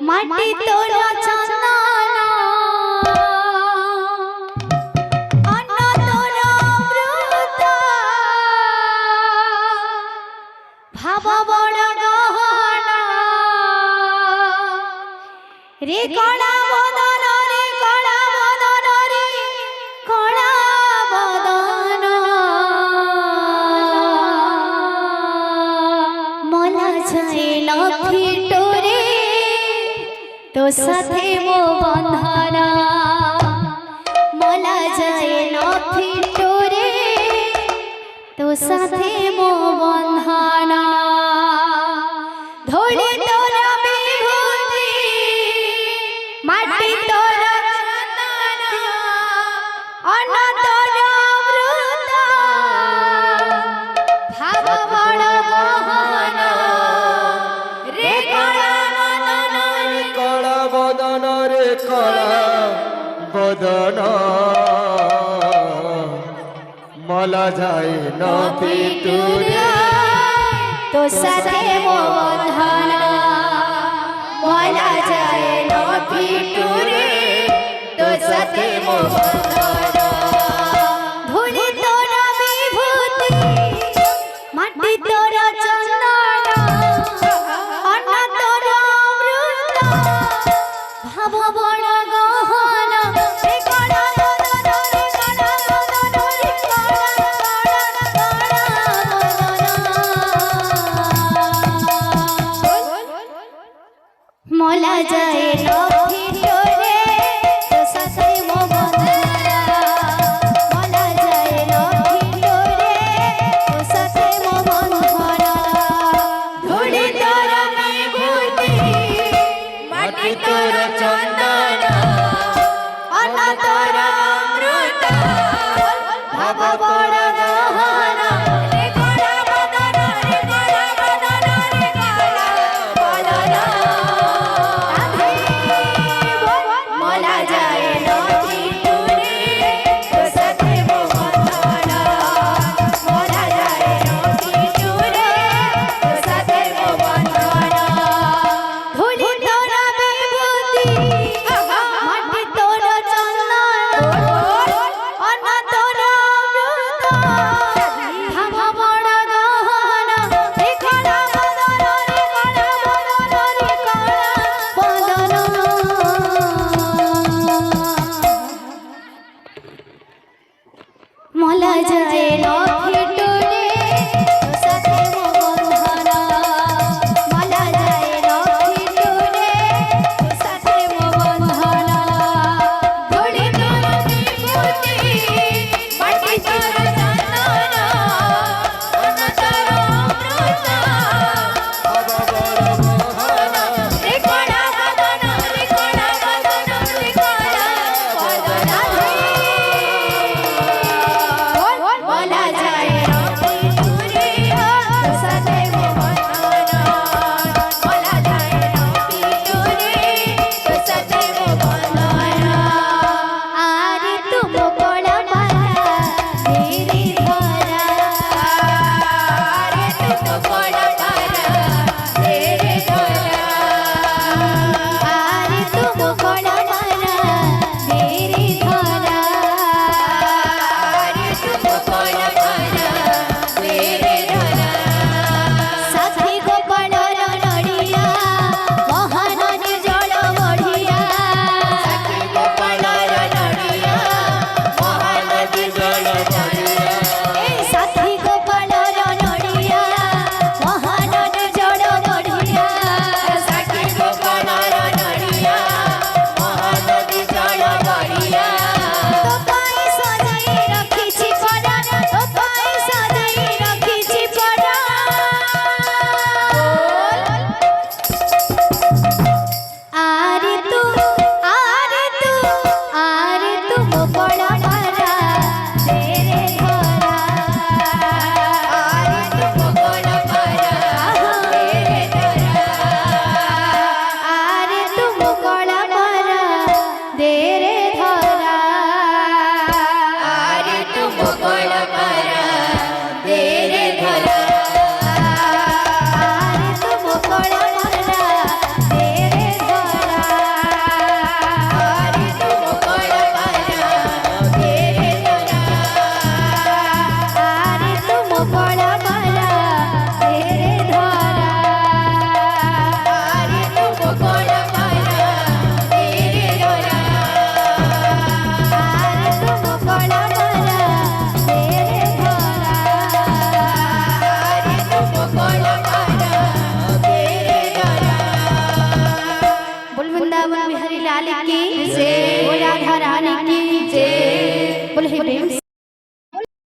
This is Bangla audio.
মাটি তোরা চন্দন অন্ন তোরা অমৃত ভাব বড় গহনা রে কড়া বদন রে কড়া বদন রে কড়া বদন মলা ছাইল ফিটোরে তো সাথে মো বন্ধনা মলা যায় ফিটোরে তো সাথে মো বন্ধনা ধরে তোরা বিভূতি মাটি তোরা চন্দন অন্ন তোরা অমৃত ভাব বড় গহনা রে কড়া বদন রে কড়া বদন মলা যায় না পিটুরে তো সাথে মো বন্ধনা মলা যায় না পিটুরে তো সাথে মো বন্ধনা ধুলি তোরা বিভূতি মাটি তোরা চন্দন অন্ন তোরা অমৃত ভাব বড় গহনা রে কড়া বদন রে কড়া বদন রে কড়া মলা যায় লক্ষ্মীটোরে তো সাথে মো বন্ধনা মলা যায় লক্ষ্মীটোরে তো সাথে মো বন্ধনা ধুলি তোরা বিভূতি মাটি তোরা চন্দন অন্ন তোরা অমৃত ভাব বড় গহনা রে কড়া বদন রে কড়া বদন রে কড়া বদন মলা যায় লক্ষ্মীটোরে তো সাথে মো বন্ধনা মলা যায় লক্ষ্মীটোরে তো সাথে মো বন্ধনা ধুলি তোরা বিভূতি মাটি তোরা চন্দন অন্ন তোরা অমৃত ভাব বড় গহনা রে কড়া বদন রে কড়া বদন রে কড়া বদন মলা যায় লক্ষ্মীটোরে